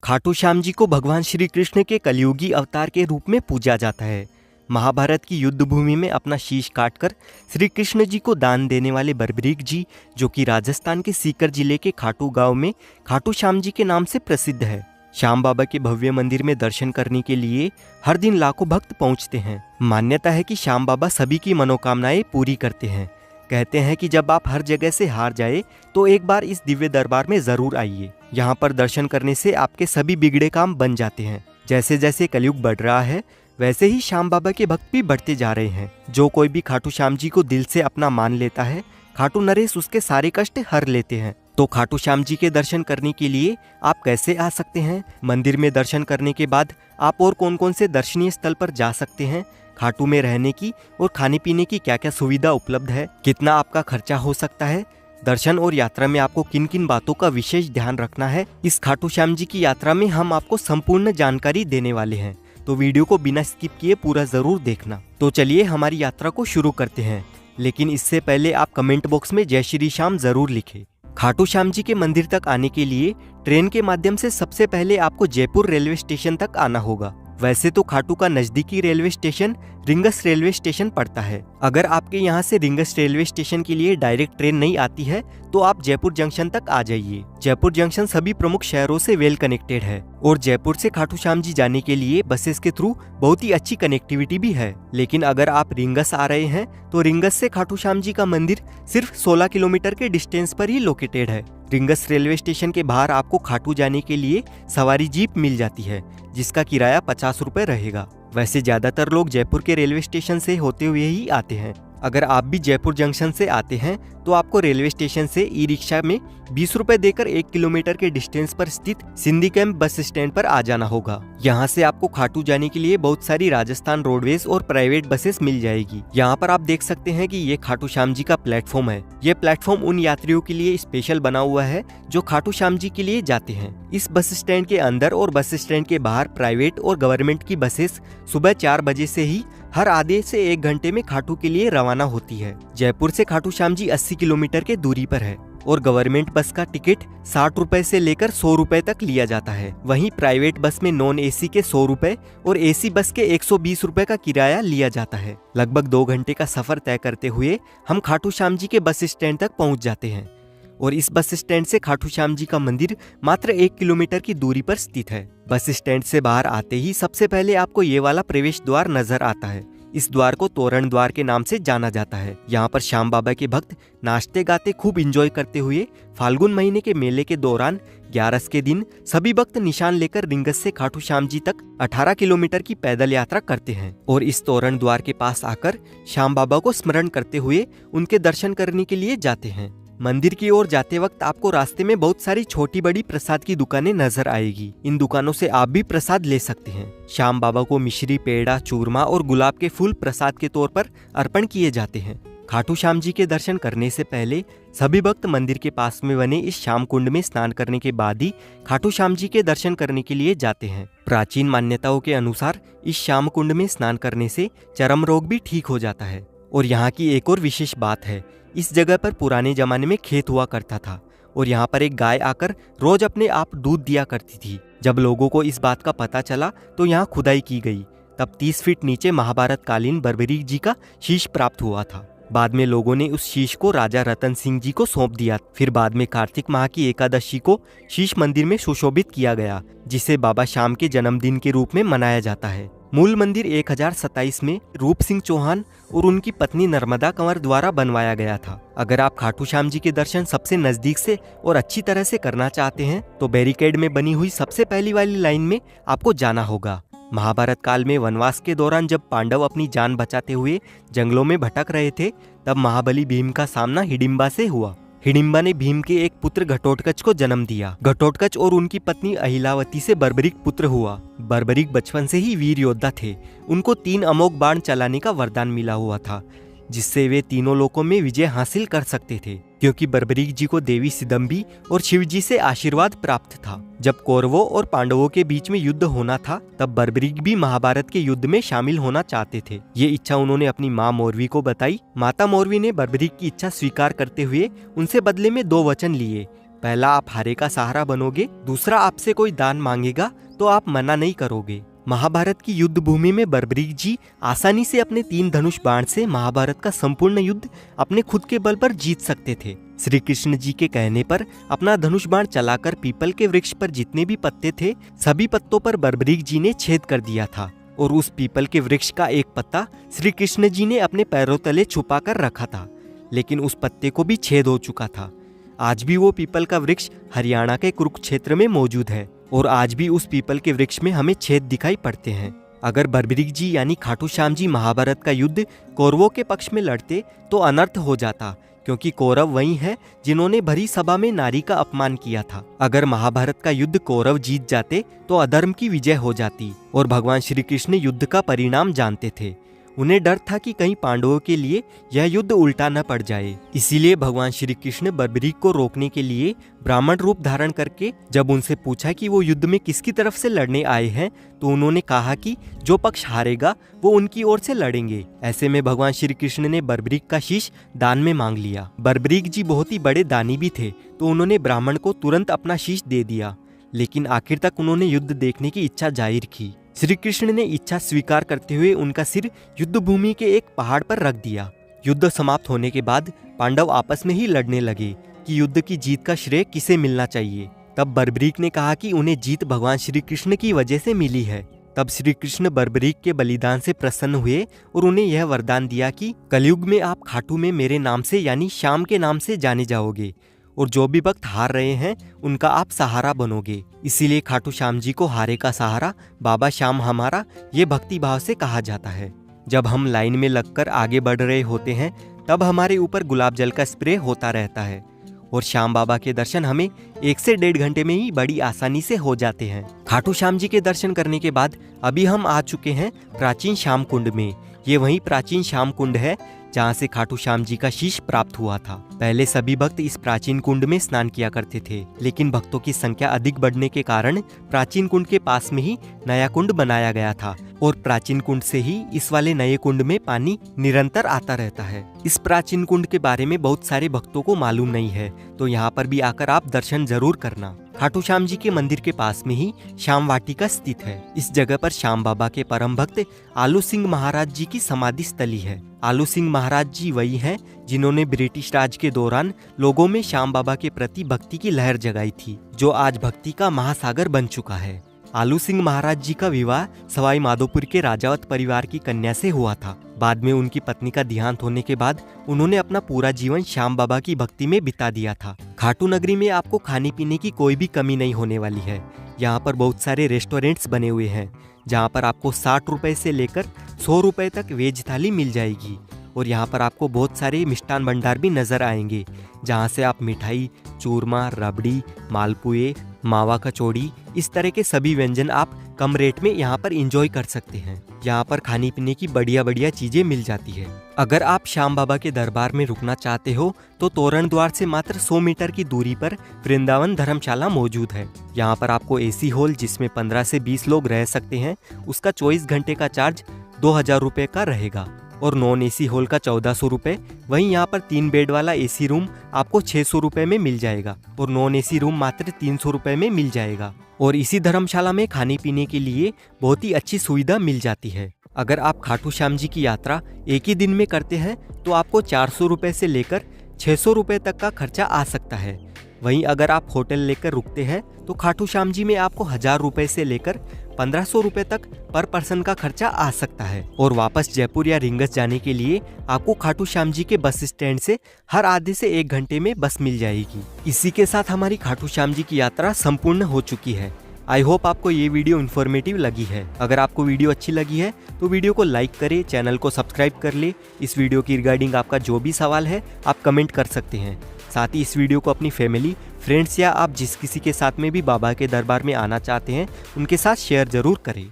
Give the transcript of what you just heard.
खाटू श्याम जी को भगवान श्री कृष्ण के कलयुगी अवतार के रूप में पूजा जाता है। महाभारत की युद्ध भूमि में अपना शीश काटकर श्री कृष्ण जी को दान देने वाले बर्बरीक जी, जो कि राजस्थान के सीकर जिले के खाटू गांव में खाटू श्याम जी के नाम से प्रसिद्ध है। श्याम बाबा के भव्य मंदिर में दर्शन करने के लिए हर दिन लाखों भक्त पहुंचते हैं। मान्यता है कि श्याम बाबा सभी की मनोकामनाएं पूरी करते हैं। कहते हैं कि जब आप हर जगह से हार जाए तो एक बार इस दिव्य दरबार में जरूर आइए। यहाँ पर दर्शन करने से आपके सभी बिगड़े काम बन जाते हैं। जैसे जैसे कलयुग बढ़ रहा है वैसे ही श्याम बाबा के भक्त भी बढ़ते जा रहे हैं। जो कोई भी खाटू श्याम जी को दिल से अपना मान लेता है, खाटू नरेश उसके सारे कष्ट हर लेते हैं। तो खाटू श्याम जी के दर्शन करने के लिए आप कैसे आ सकते हैं? मंदिर में दर्शन करने के बाद आप और कौन कौन से दर्शनीय स्थल पर जा सकते हैं? खाटू में रहने की और खाने पीने की क्या क्या सुविधा उपलब्ध है? कितना आपका खर्चा हो सकता है? दर्शन और यात्रा में आपको किन किन बातों का विशेष ध्यान रखना है? इस खाटू श्याम जी की यात्रा में हम आपको संपूर्ण जानकारी देने वाले हैं, तो वीडियो को बिना स्किप किए पूरा जरूर देखना। तो चलिए हमारी यात्रा को शुरू करते हैं, लेकिन इससे पहले आप कमेंट बॉक्स में जय श्री श्याम जरूर लिखें। खाटू श्याम जी के मंदिर तक आने के लिए ट्रेन के माध्यम से सबसे पहले आपको जयपुर रेलवे स्टेशन तक आना होगा। वैसे तो खाटू का नजदीकी railway station rings railway station पड़ता है। अगर आपके यहाँ से रिंगस रेलवे स्टेशन के लिए डायरेक्ट ट्रेन नहीं आती है तो आप जयपुर जंक्शन तक आ जाइए। जयपुर जंक्शन सभी प्रमुख शहरों से वेल कनेक्टेड है और जयपुर से खाटू श्याम जी जाने के लिए बसेस के थ्रू बहुत ही अच्छी कनेक्टिविटी भी है। लेकिन अगर आप रिंगस आ रहे हैं तो रिंगस से खाटू श्याम जी का मंदिर सिर्फ 16 किलोमीटर के डिस्टेंस पर ही लोकेटेड है। रिंगस रेलवे स्टेशन के बाहर आपको खाटू जाने के लिए सवारी जीप मिल जाती है, जिसका किराया 50 रुपए रहेगा। वैसे ज्यादातर लोग जयपुर के रेलवे स्टेशन से होते हुए ही आते हैं। अगर आप भी जयपुर जंक्शन से आते हैं तो आपको रेलवे स्टेशन से ई रिक्शा में 20 रुपए देकर 1 किलोमीटर के डिस्टेंस पर स्थित सिंधी कैंप बस स्टैंड पर आ जाना होगा। यहाँ से आपको खाटू जाने के लिए बहुत सारी राजस्थान रोडवेज और प्राइवेट बसेस मिल जाएगी। यहाँ पर आप देख सकते हैं कि ये खाटू श्याम जी का प्लेटफॉर्म है। ये प्लेटफॉर्म उन यात्रियों के लिए स्पेशल बना हुआ है जो खाटू श्याम जी के लिए जाते हैं। इस बस स्टैंड के अंदर और बस स्टैंड के बाहर प्राइवेट और गवर्नमेंट की बसेस सुबह 4 बजे से ही हर आधे से 1 घंटे में खाटू के लिए रवाना होती है। जयपुर से खाटू श्याम जी 80 किलोमीटर के दूरी पर है और गवर्नमेंट बस का टिकट 60 रुपए से लेकर 100 रुपए तक लिया जाता है। वहीं प्राइवेट बस में नॉन एसी के 100 रुपए और एसी बस के 120 रुपए का किराया लिया जाता है। लगभग 2 घंटे का सफर तय करते हुए हम खाटू श्याम जी के बस स्टैंड तक पहुंच जाते हैं और इस बस स्टैंड से खाटू श्याम जी का मंदिर मात्र 1 किलोमीटर की दूरी पर स्थित है। बस स्टैंड से बाहर आते ही सबसे पहले आपको ये वाला प्रवेश द्वार नजर आता है। इस द्वार को तोरण द्वार के नाम से जाना जाता है। यहाँ पर श्याम बाबा के भक्त नाचते गाते खूब एंजॉय करते हुए फाल्गुन महीने के मेले के दौरान 11 के दिन सभी भक्त निशान लेकर रिंगस से खाटू श्याम जी तक 18 किलोमीटर की पैदल यात्रा करते हैं और इस तोरण द्वार के पास आकर श्याम बाबा को स्मरण करते हुए उनके दर्शन करने के लिए जाते हैं। मंदिर की ओर जाते वक्त आपको रास्ते में बहुत सारी छोटी बड़ी प्रसाद की दुकानें नजर आएगी। इन दुकानों से आप भी प्रसाद ले सकते हैं। श्याम बाबा को मिश्री, पेड़ा, चूरमा और गुलाब के फूल प्रसाद के तौर पर अर्पण किए जाते हैं। खाटू श्याम जी के दर्शन करने से पहले सभी भक्त मंदिर के पास में बने इस श्याम कुंड में स्नान करने के बाद ही खाटू श्याम जी के दर्शन करने के लिए जाते हैं। प्राचीन मान्यताओं के अनुसार इस श्याम कुंड में स्नान करने से चर्म रोग भी ठीक हो जाता है। और यहाँ की एक और विशेष बात है, इस जगह पर पुराने जमाने में खेत हुआ करता था और यहाँ पर एक गाय आकर रोज अपने आप दूध दिया करती थी। जब लोगों को इस बात का पता चला तो यहाँ खुदाई की गई। तब 30 फीट नीचे महाभारत कालीन बर्बरीक जी का शीश प्राप्त हुआ था। बाद में लोगों ने उस शीश को राजा रतन सिंह जी को सौंप दिया। फिर बाद में कार्तिक माह की एकादशी को शीश मंदिर में सुशोभित किया गया, जिसे बाबा श्याम के जन्मदिन के रूप में मनाया जाता है। मूल मंदिर 1027 में रूप सिंह चौहान और उनकी पत्नी नर्मदा कंवर द्वारा बनवाया गया था। अगर आप खाटू श्याम जी के दर्शन सबसे नजदीक से और अच्छी तरह से करना चाहते हैं तो बैरिकेड में बनी हुई सबसे पहली वाली लाइन में आपको जाना होगा। महाभारत काल में वनवास के दौरान जब पांडव अपनी जान बचाते हुए जंगलों में भटक रहे थे, तब महाबली भीम का सामना हिडिंबा से हुआ। हिडिंबा ने भीम के एक पुत्र घटोत्कच को जन्म दिया। घटोत्कच और उनकी पत्नी अहिलावती से बर्बरीक पुत्र हुआ। बर्बरीक बचपन से ही वीर योद्धा थे। उनको 3 अमोघ बाण चलाने का वरदान मिला हुआ था, जिससे वे तीनों लोकों में विजय हासिल कर सकते थे, क्योंकि बर्बरीक जी को देवी सिदम्बी और शिव जी से आशीर्वाद प्राप्त था। जब कौरवों और पांडवों के बीच में युद्ध होना था, तब बर्बरीक भी महाभारत के युद्ध में शामिल होना चाहते थे। ये इच्छा उन्होंने अपनी माँ मौरवी को बताई। माता मौरवी ने बर्बरीक की इच्छा स्वीकार करते हुए उनसे बदले में 2 वचन लिए। पहला, आप हारे का सहारा बनोगे, दूसरा, आपसे कोई दान मांगेगा तो आप मना नहीं करोगे। महाभारत की युद्ध भूमि में बर्बरीक जी आसानी से अपने 3 धनुष बाण से महाभारत का संपूर्ण युद्ध अपने खुद के बल पर जीत सकते थे। श्री कृष्ण जी के कहने पर अपना धनुष बाण चलाकर पीपल के वृक्ष पर जितने भी पत्ते थे सभी पत्तों पर बर्बरीक जी ने छेद कर दिया था और उस पीपल के वृक्ष का एक पत्ता श्री कृष्ण जी ने अपने पैरों तले छुपा कर रखा था, लेकिन उस पत्ते को भी छेद हो चुका था। आज भी वो पीपल का वृक्ष हरियाणा के कुरुक्षेत्र में मौजूद है और आज भी उस पीपल के वृक्ष में हमें छेद दिखाई पड़ते हैं। अगर बर्बरीक जी यानी खाटू श्याम जी महाभारत का युद्ध कौरवों के पक्ष में लड़ते तो अनर्थ हो जाता, क्योंकि कौरव वही हैं जिन्होंने भरी सभा में नारी का अपमान किया था। अगर महाभारत का युद्ध कौरव जीत जाते तो अधर्म की विजय हो जाती और भगवान श्री कृष्ण युद्ध का परिणाम जानते थे। उन्हें डर था कि कहीं पांडवों के लिए यह युद्ध उल्टा न पड़ जाए। इसीलिए भगवान श्री कृष्ण बर्बरीक को रोकने के लिए ब्राह्मण रूप धारण करके जब उनसे पूछा कि वो युद्ध में किसकी तरफ से लड़ने आए हैं, तो उन्होंने कहा कि जो पक्ष हारेगा वो उनकी ओर से लड़ेंगे। ऐसे में भगवान श्री कृष्ण ने बर्बरीक का शीश दान में मांग लिया। बर्बरीक जी बहुत ही बड़े दानी भी थे, तो उन्होंने ब्राह्मण को तुरंत अपना शीश दे दिया, लेकिन आखिर तक उन्होंने युद्ध देखने की इच्छा जाहिर की। श्री कृष्ण ने इच्छा स्वीकार करते हुए उनका सिर युद्ध भूमि के एक पहाड़ पर रख दिया। युद्ध समाप्त होने के बाद पांडव आपस में ही लड़ने लगे कि युद्ध की जीत का श्रेय किसे मिलना चाहिए। तब बर्बरीक ने कहा कि उन्हें जीत भगवान श्री कृष्ण की वजह से मिली है। तब श्री कृष्ण बर्बरीक के बलिदान से प्रसन्न हुए और उन्हें यह वरदान दिया कि कलयुग में आप खाटू में मेरे नाम से यानी श्याम के नाम से जाने जाओगे और जो भी भक्त हार रहे हैं उनका आप सहारा बनोगे। इसीलिए खाटू श्याम जी को हारे का सहारा बाबा श्याम हमारा ये भक्ति भाव से कहा जाता है। जब हम लाइन में लगकर आगे बढ़ रहे होते हैं तब हमारे ऊपर गुलाब जल का स्प्रे होता रहता है और श्याम बाबा के दर्शन हमें 1 से 1.5 घंटे में ही बड़ी आसानी से हो जाते हैं। खाटू श्याम जी के दर्शन करने के बाद अभी हम आ चुके हैं प्राचीन श्याम कुंड में। ये वही प्राचीन श्याम कुंड है जहाँ से खाटू श्याम जी का शीश प्राप्त हुआ था। पहले सभी भक्त इस प्राचीन कुंड में स्नान किया करते थे, लेकिन भक्तों की संख्या अधिक बढ़ने के कारण प्राचीन कुंड के पास में ही नया कुंड बनाया गया था और प्राचीन कुंड से ही इस वाले नए कुंड में पानी निरंतर आता रहता है। इस प्राचीन कुंड के बारे में बहुत सारे भक्तों को मालूम नहीं है, तो यहाँ पर भी आकर आप दर्शन जरूर करना। खाटू श्याम जी के मंदिर के पास में ही श्याम वाटिका स्थित है। इस जगह पर श्याम बाबा के परम भक्त आलू सिंह महाराज जी की समाधि स्थली है। आलू सिंह महाराज जी वही हैं जिन्होंने ब्रिटिश राज के दौरान लोगों में श्याम बाबा के प्रति भक्ति की लहर जगाई थी, जो आज भक्ति का महासागर बन चुका है। आलू सिंह महाराज जी का विवाह सवाई माधोपुर के राजावत परिवार की कन्या से हुआ था। बाद में उनकी पत्नी का देहांत होने के बाद उन्होंने अपना पूरा जीवन श्याम बाबा की भक्ति में बिता दिया था। खाटू नगरी में आपको खाने पीने की कोई भी कमी नहीं होने वाली है। यहाँ पर बहुत सारे रेस्टोरेंट्स बने हुए हैं जहाँ पर आपको 60 रुपए से लेकर 100 रुपए तक वेज थाली मिल जाएगी और यहाँ पर आपको बहुत सारे मिष्ठान भंडार भी नजर आएंगे जहाँ से आप मिठाई, चूरमा, रबड़ी, मालपुए, मावा कचौड़ी, इस तरह के सभी व्यंजन आप कम रेट में यहाँ पर एंजॉय कर सकते हैं। यहाँ पर खाने पीने की बढ़िया बढ़िया चीजें मिल जाती है। अगर आप श्याम बाबा के दरबार में रुकना चाहते हो तो तोरण द्वार से मात्र 100 मीटर की दूरी पर वृंदावन धर्मशाला मौजूद है। यहाँ पर आपको एसी हॉल जिसमें 15 से 20 लोग रह सकते हैं उसका 24 घंटे का चार्ज 2000 रुपए का रहेगा और नॉन एसी हॉल का 1400 रुपए। वहीं यहाँ पर 3 बेड वाला एसी रूम आपको 600 रुपए में मिल जाएगा और नॉन एसी रूम मात्र 300 रुपए में मिल जाएगा। और इसी धर्मशाला में खाने पीने के लिए बहुत ही अच्छी सुविधा मिल जाती है। अगर आप खाटू श्याम जी की यात्रा एक ही दिन में करते हैं तो आपको 400 रुपए से लेकर 600 रुपए तक का खर्चा आ सकता है। वहीं अगर आप होटल लेकर रुकते हैं तो खाटू श्याम जी में आपको 1000 रुपए से लेकर 1500 रुपए तक पर पर्सन का खर्चा आ सकता है। और वापस जयपुर या रिंगस जाने के लिए आपको खाटू श्याम जी के बस स्टैंड से हर आधे से 1 घंटे में बस मिल जाएगी। इसी के साथ हमारी खाटू श्याम जी की यात्रा संपूर्ण हो चुकी है। आई होप आपको ये वीडियो इन्फॉर्मेटिव लगी है। अगर आपको वीडियो अच्छी लगी है तो वीडियो को लाइक करें, चैनल को सब्सक्राइब कर ले। इस वीडियो की रिगार्डिंग आपका जो भी सवाल है आप कमेंट कर सकते हैं। साथ ही इस वीडियो को अपनी फैमिली, फ्रेंड्स या आप जिस किसी के साथ में भी बाबा के दरबार में आना चाहते हैं उनके साथ शेयर जरूर करें।